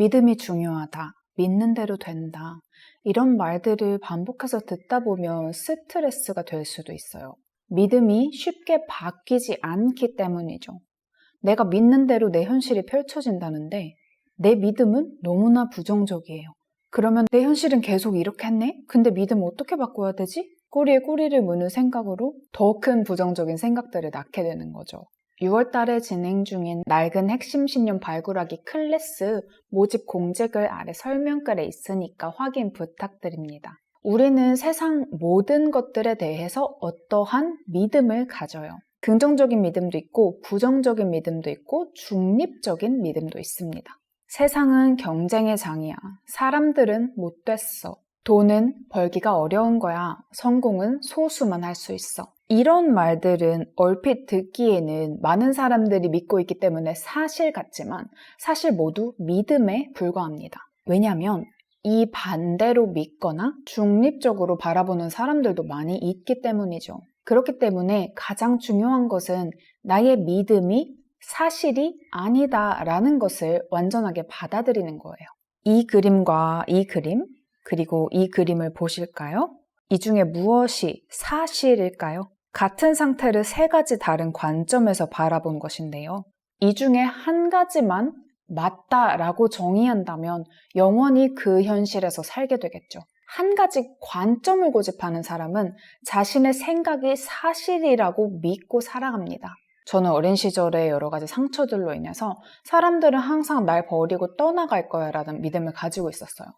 믿음이 중요하다. 믿는 대로 된다. 이런 말들을 반복해서 듣다 보면 스트레스가 될 수도 있어요. 믿음이 쉽게 바뀌지 않기 때문이죠. 내가 믿는 대로 내 현실이 펼쳐진다는데 내 믿음은 너무나 부정적이에요. 그러면 내 현실은 계속 이렇게 했네? 근데 믿음 어떻게 바꿔야 되지? 꼬리에 꼬리를 무는 생각으로 더 큰 부정적인 생각들을 낳게 되는 거죠. 6월 달에 진행 중인 낡은 핵심 신념 발굴하기 클래스 모집 공지글 아래 설명글에 있으니까 확인 부탁드립니다. 우리는 세상 모든 것들에 대해서 어떠한 믿음을 가져요. 긍정적인 믿음도 있고 부정적인 믿음도 있고 중립적인 믿음도 있습니다. 세상은 경쟁의 장이야. 사람들은 못 됐어. 돈은 벌기가 어려운 거야. 성공은 소수만 할 수 있어. 이런 말들은 얼핏 듣기에는 많은 사람들이 믿고 있기 때문에 사실 같지만 사실 모두 믿음에 불과합니다. 왜냐하면 이 반대로 믿거나 중립적으로 바라보는 사람들도 많이 있기 때문이죠. 그렇기 때문에 가장 중요한 것은 나의 믿음이 사실이 아니다라는 것을 완전하게 받아들이는 거예요. 이 그림과 이 그림, 그리고 이 그림을 보실까요? 이 중에 무엇이 사실일까요? 같은 상태를 세 가지 다른 관점에서 바라본 것인데요. 이 중에 한 가지만 맞다라고 정의한다면 영원히 그 현실에서 살게 되겠죠. 한 가지 관점을 고집하는 사람은 자신의 생각이 사실이라고 믿고 살아갑니다. 저는 어린 시절에 여러 가지 상처들로 인해서 사람들은 항상 날 버리고 떠나갈 거야 라는 믿음을 가지고 있었어요.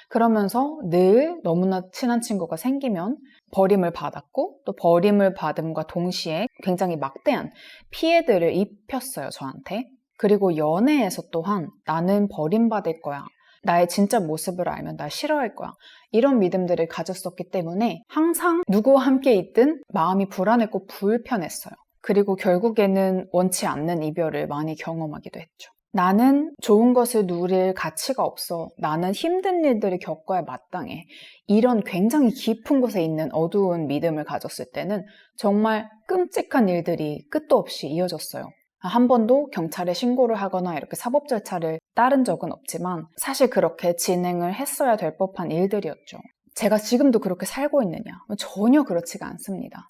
그러면서 늘 너무나 친한 친구가 생기면 버림을 받았고 또 버림을 받음과 동시에 굉장히 막대한 피해들을 입혔어요, 저한테. 그리고 연애에서 또한 나는 버림받을 거야. 나의 진짜 모습을 알면 날 싫어할 거야. 이런 믿음들을 가졌었기 때문에 항상 누구와 함께 있든 마음이 불안했고 불편했어요. 그리고 결국에는 원치 않는 이별을 많이 경험하기도 했죠. 나는 좋은 것을 누릴 가치가 없어. 나는 힘든 일들을 겪어야 마땅해. 이런 굉장히 깊은 곳에 있는 어두운 믿음을 가졌을 때는 정말 끔찍한 일들이 끝도 없이 이어졌어요. 한 번도 경찰에 신고를 하거나 이렇게 사법 절차를 따른 적은 없지만 사실 그렇게 진행을 했어야 될 법한 일들이었죠. 제가 지금도 그렇게 살고 있느냐? 전혀 그렇지가 않습니다.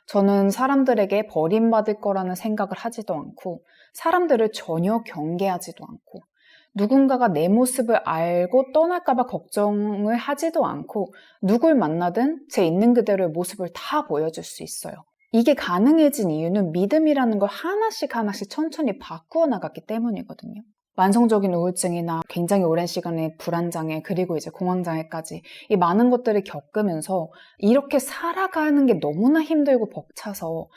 저는 사람들에게 버림받을 거라는 생각을 하지도 않고 사람들을 전혀 경계하지도 않고 누군가가 내 모습을 알고 떠날까 봐 걱정을 하지도 않고 누굴 만나든 제 있는 그대로의 모습을 다 보여줄 수 있어요. 이게 가능해진 이유는 믿음이라는 걸 하나씩 천천히 바꾸어 나갔기 때문이거든요. 만성적인 우울증이나 굉장히 오랜 시간의 불안장애 그리고 이제 공황장애까지 이 많은 것들을 겪으면서 이렇게 살아가는 게 너무나 힘들고 벅차서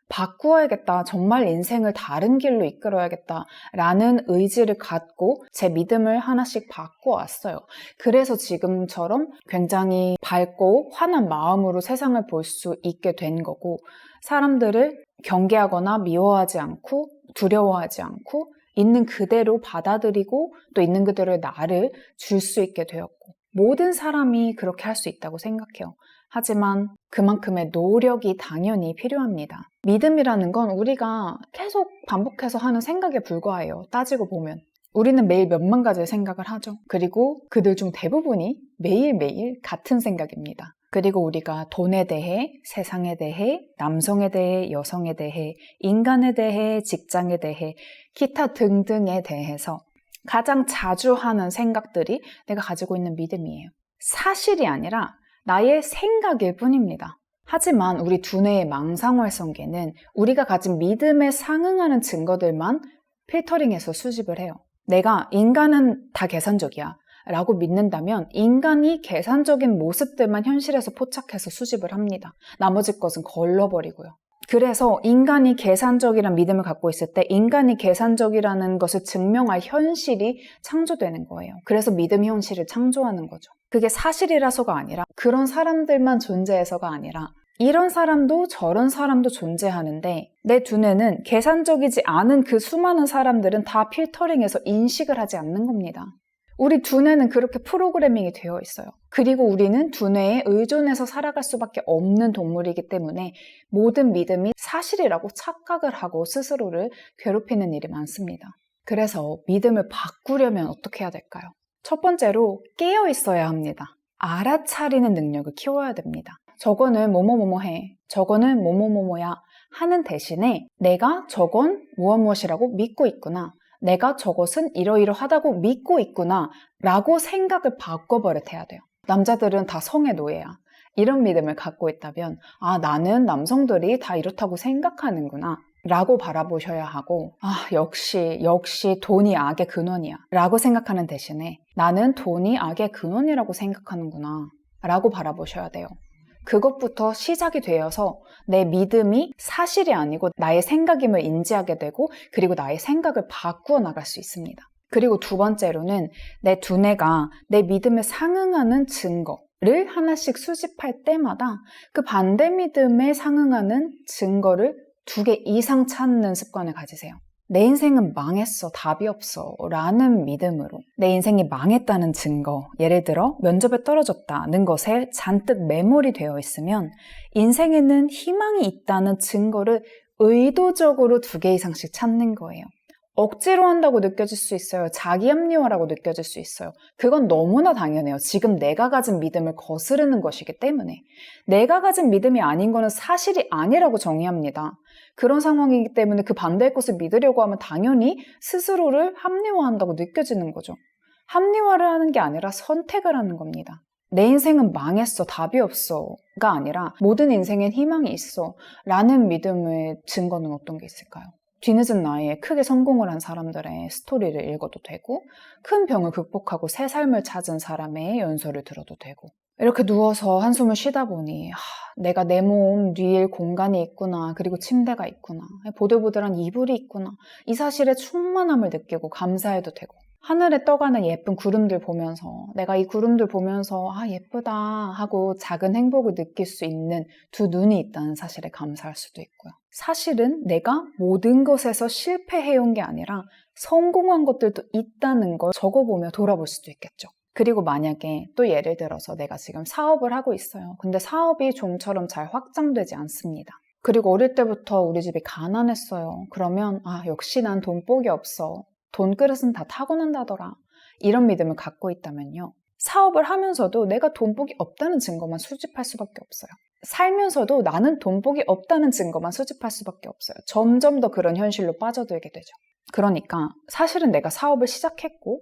바꾸어야겠다, 정말 인생을 다른 길로 이끌어야겠다라는 의지를 갖고 제 믿음을 하나씩 바꿔왔어요. 그래서 지금처럼 굉장히 밝고 환한 마음으로 세상을 볼 수 있게 된 거고 사람들을 경계하거나 미워하지 않고 두려워하지 않고 있는 그대로 받아들이고 또 있는 그대로의 나를 줄 수 있게 되었고 모든 사람이 그렇게 할 수 있다고 생각해요. 하지만 그만큼의 노력이 당연히 필요합니다. 믿음이라는 건 우리가 계속 반복해서 하는 생각에 불과해요. 따지고 보면. 우리는 매일 몇만 가지의 생각을 하죠. 그리고 그들 중 대부분이 매일매일 같은 생각입니다. 그리고 우리가 돈에 대해, 세상에 대해, 남성에 대해, 여성에 대해, 인간에 대해, 직장에 대해, 기타 등등에 대해서 가장 자주 하는 생각들이 내가 가지고 있는 믿음이에요. 사실이 아니라 나의 생각일 뿐입니다. 하지만 우리 두뇌의 망상활성계는 우리가 가진 믿음에 상응하는 증거들만 필터링해서 수집을 해요. 내가 인간은 다 계산적이야 라고 믿는다면 인간이 계산적인 모습들만 현실에서 포착해서 수집을 합니다. 나머지 것은 걸러버리고요. 그래서 인간이 계산적이라는 믿음을 갖고 있을 때 인간이 계산적이라는 것을 증명할 현실이 창조되는 거예요. 그래서 믿음 현실을 창조하는 거죠. 그게 사실이라서가 아니라 그런 사람들만 존재해서가 아니라 이런 사람도 저런 사람도 존재하는데 내 두뇌는 계산적이지 않은 그 수많은 사람들은 다 필터링해서 인식을 하지 않는 겁니다. 우리 두뇌는 그렇게 프로그래밍이 되어 있어요. 그리고 우리는 두뇌에 의존해서 살아갈 수밖에 없는 동물이기 때문에 모든 믿음이 사실이라고 착각을 하고 스스로를 괴롭히는 일이 많습니다. 그래서 믿음을 바꾸려면 어떻게 해야 될까요? 첫 번째로 깨어 있어야 합니다. 알아차리는 능력을 키워야 됩니다. 저거는 뭐뭐뭐뭐 해. 저거는 뭐뭐뭐뭐야. 하는 대신에 내가 저건 무엇무엇이라고 믿고 있구나. 내가 저것은 이러이러하다고 믿고 있구나. 라고 생각을 바꿔버릇해야 돼요. 남자들은 다 성의 노예야. 이런 믿음을 갖고 있다면 나는 남성들이 다 이렇다고 생각하는구나. 라고 바라보셔야 하고 역시 돈이 악의 근원이야 라고 생각하는 대신에 나는 돈이 악의 근원이라고 생각하는구나 라고 바라보셔야 돼요. 그것부터 시작이 되어서 내 믿음이 사실이 아니고 나의 생각임을 인지하게 되고 그리고 나의 생각을 바꾸어 나갈 수 있습니다. 그리고 두 번째로는 내 두뇌가 내 믿음에 상응하는 증거를 하나씩 수집할 때마다 그 반대 믿음에 상응하는 증거를 2개 이상 찾는 습관을 가지세요. 내 인생은 망했어, 답이 없어 라는 믿음으로 내 인생이 망했다는 증거, 예를 들어 면접에 떨어졌다는 것에 잔뜩 메모리 되어 있으면 인생에는 희망이 있다는 증거를 의도적으로 2개 이상씩 찾는 거예요. 억지로 한다고 느껴질 수 있어요. 자기 합리화라고 느껴질 수 있어요. 그건 너무나 당연해요. 지금 내가 가진 믿음을 거스르는 것이기 때문에. 내가 가진 믿음이 아닌 거는 사실이 아니라고 정의합니다. 그런 상황이기 때문에 그 반대의 것을 믿으려고 하면 당연히 스스로를 합리화한다고 느껴지는 거죠. 합리화를 하는 게 아니라 선택을 하는 겁니다. 내 인생은 망했어, 답이 없어가 아니라 모든 인생엔 희망이 있어 라는 믿음의 증거는 어떤 게 있을까요? 뒤늦은 나이에 크게 성공을 한 사람들의 스토리를 읽어도 되고 큰 병을 극복하고 새 삶을 찾은 사람의 연설을 들어도 되고 이렇게 누워서 한숨을 쉬다 보니 내가 내 몸 뉘일 공간이 있구나. 그리고 침대가 있구나. 보들보들한 이불이 있구나. 이 사실에 충만함을 느끼고 감사해도 되고 하늘에 떠가는 예쁜 구름들 보면서 내가 이 구름들 보면서 예쁘다 하고 작은 행복을 느낄 수 있는 2 눈이 있다는 사실에 감사할 수도 있고요. 사실은 내가 모든 것에서 실패해온 게 아니라 성공한 것들도 있다는 걸 적어보며 돌아볼 수도 있겠죠. 그리고 만약에 또 예를 들어서 내가 지금 사업을 하고 있어요. 근데 사업이 좀처럼 잘 확장되지 않습니다. 그리고 어릴 때부터 우리 집이 가난했어요. 그러면 역시 난 돈복이 없어. 돈그릇은 다 타고난다더라. 이런 믿음을 갖고 있다면요. 사업을 하면서도 내가 돈복이 없다는 증거만 수집할 수밖에 없어요. 살면서도 나는 돈복이 없다는 증거만 수집할 수밖에 없어요. 점점 더 그런 현실로 빠져들게 되죠. 그러니까 사실은 내가 사업을 시작했고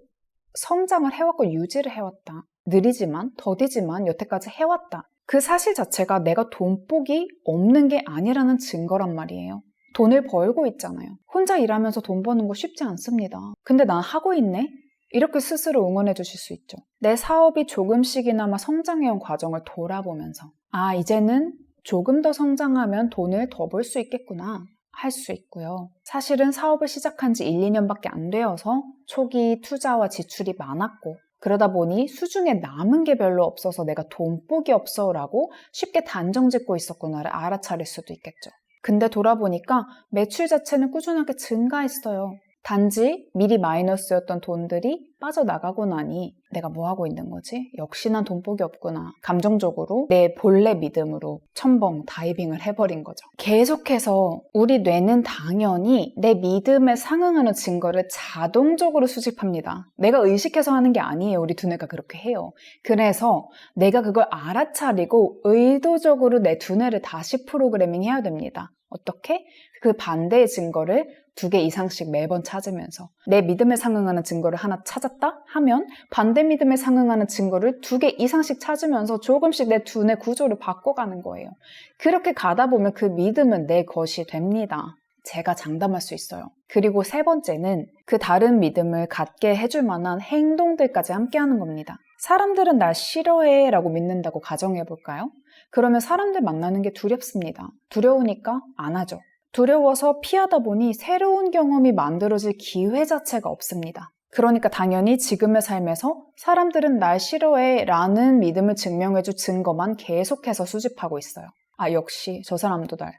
성장을 해왔고 유지를 해왔다. 느리지만 더디지만 여태까지 해왔다. 그 사실 자체가 내가 돈복이 없는 게 아니라는 증거란 말이에요. 돈을 벌고 있잖아요. 혼자 일하면서 돈 버는 거 쉽지 않습니다. 근데 난 하고 있네? 이렇게 스스로 응원해 주실 수 있죠. 내 사업이 조금씩이나마 성장해온 과정을 돌아보면서 이제는 조금 더 성장하면 돈을 더 벌 수 있겠구나 할 수 있고요. 사실은 사업을 시작한 지 1, 2년밖에 안 되어서 초기 투자와 지출이 많았고 그러다 보니 수중에 남은 게 별로 없어서 내가 돈복이 없어 라고 쉽게 단정 짓고 있었구나를 알아차릴 수도 있겠죠. 근데 돌아보니까 매출 자체는 꾸준하게 증가했어요. 단지 미리 마이너스였던 돈들이 빠져나가고 나니 내가 뭐 하고 있는 거지? 역시 난 돈복이 없구나. 감정적으로 내 본래 믿음으로 첨벙 다이빙을 해버린 거죠. 계속해서 우리 뇌는 당연히 내 믿음에 상응하는 증거를 자동적으로 수집합니다. 내가 의식해서 하는 게 아니에요. 우리 두뇌가 그렇게 해요. 그래서 내가 그걸 알아차리고 의도적으로 내 두뇌를 다시 프로그래밍 해야 됩니다. 어떻게? 그 반대의 증거를 2개 이상씩 매번 찾으면서 내 믿음에 상응하는 증거를 하나 찾았다 하면 반대 믿음에 상응하는 증거를 2개 이상씩 찾으면서 조금씩 내 두뇌 구조를 바꿔가는 거예요. 그렇게 가다 보면 그 믿음은 내 것이 됩니다. 제가 장담할 수 있어요. 그리고 3번째는 그 다른 믿음을 갖게 해줄 만한 행동들까지 함께 하는 겁니다. 사람들은 날 싫어해 라고 믿는다고 가정해볼까요? 그러면 사람들 만나는 게 두렵습니다. 두려우니까 안 하죠. 두려워서 피하다 보니 새로운 경험이 만들어질 기회 자체가 없습니다. 그러니까 당연히 지금의 삶에서 사람들은 날 싫어해 라는 믿음을 증명해줄 증거만 계속해서 수집하고 있어요. 역시 저 사람도 날,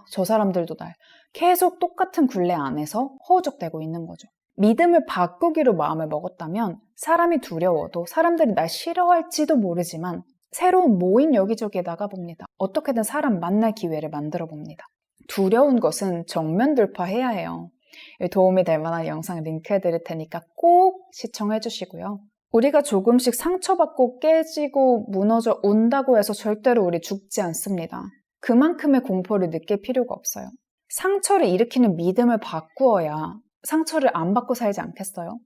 저 사람들도 날. 계속 똑같은 굴레 안에서 허우적대고 있는 거죠. 믿음을 바꾸기로 마음을 먹었다면 사람이 두려워도 사람들이 날 싫어할지도 모르지만 새로운 모임 여기저기에 나가봅니다. 어떻게든 사람 만날 기회를 만들어 봅니다. 두려운 것은 정면 돌파해야 해요. 도움이 될 만한 영상 링크해 드릴 테니까 꼭 시청해 주시고요. 우리가 조금씩 상처받고 깨지고 무너져 온다고 해서 절대로 우리 죽지 않습니다. 그만큼의 공포를 느낄 필요가 없어요. 상처를 일으키는 믿음을 바꾸어야 상처를 안 받고 살지 않겠어요?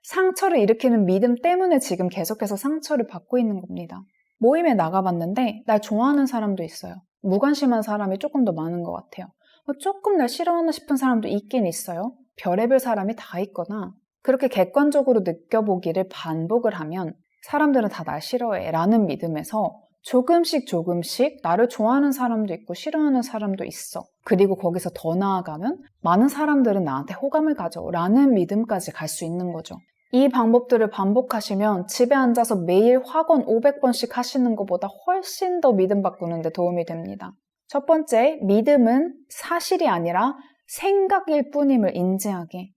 상처를 일으키는 믿음 때문에 지금 계속해서 상처를 받고 있는 겁니다. 모임에 나가봤는데 날 좋아하는 사람도 있어요. 무관심한 사람이 조금 더 많은 것 같아요. 조금 날 싫어하나 싶은 사람도 있긴 있어요. 별의별 사람이 다 있거나 그렇게 객관적으로 느껴보기를 반복을 하면 사람들은 다 날 싫어해 라는 믿음에서 조금씩 나를 좋아하는 사람도 있고 싫어하는 사람도 있어. 그리고 거기서 더 나아가면 많은 사람들은 나한테 호감을 가져 라는 믿음까지 갈 수 있는 거죠. 이 방법들을 반복하시면 집에 앉아서 매일 확언 500번씩 하시는 것보다 훨씬 더 믿음 바꾸는 데 도움이 됩니다. 첫 번째, 믿음은 사실이 아니라 생각일 뿐임을 인지하게.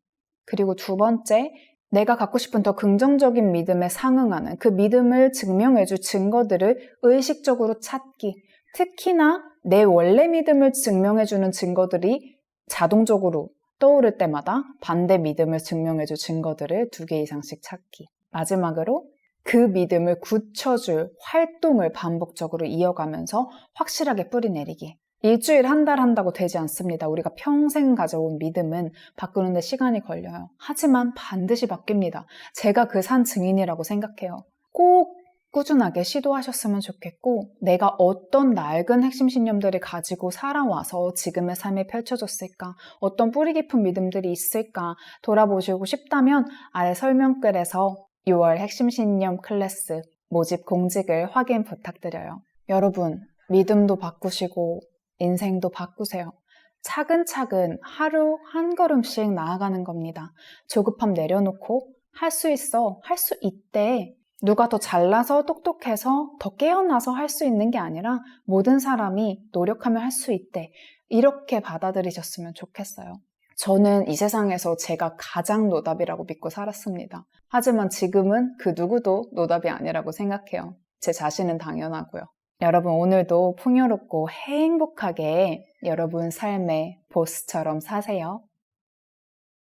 그리고 두 번째, 내가 갖고 싶은 더 긍정적인 믿음에 상응하는 그 믿음을 증명해줄 증거들을 의식적으로 찾기. 특히나 내 원래 믿음을 증명해주는 증거들이 자동적으로 떠오를 때마다 반대 믿음을 증명해줄 증거들을 2개 이상씩 찾기. 마지막으로 그 믿음을 굳혀줄 활동을 반복적으로 이어가면서 확실하게 뿌리내리기. 일주일, 한 달 한다고 되지 않습니다. 우리가 평생 가져온 믿음은 바꾸는데 시간이 걸려요. 하지만 반드시 바뀝니다. 제가 그 산 증인이라고 생각해요. 꼭 꾸준하게 시도하셨으면 좋겠고, 내가 어떤 낡은 핵심 신념들을 가지고 살아와서 지금의 삶이 펼쳐졌을까, 어떤 뿌리 깊은 믿음들이 있을까 돌아보시고 싶다면 아래 설명글에서 6월 핵심 신념 클래스 모집 공직을 확인 부탁드려요. 여러분, 믿음도 바꾸시고 인생도 바꾸세요. 차근차근 하루 한 걸음씩 나아가는 겁니다. 조급함 내려놓고 할 수 있어, 할 수 있대. 누가 더 잘나서 똑똑해서 더 깨어나서 할 수 있는 게 아니라 모든 사람이 노력하면 할 수 있대. 이렇게 받아들이셨으면 좋겠어요. 저는 이 세상에서 제가 가장 노답이라고 믿고 살았습니다. 하지만 지금은 그 누구도 노답이 아니라고 생각해요. 제 자신은 당연하고요. 여러분, 오늘도 풍요롭고 행복하게 여러분 삶의 보스처럼 사세요.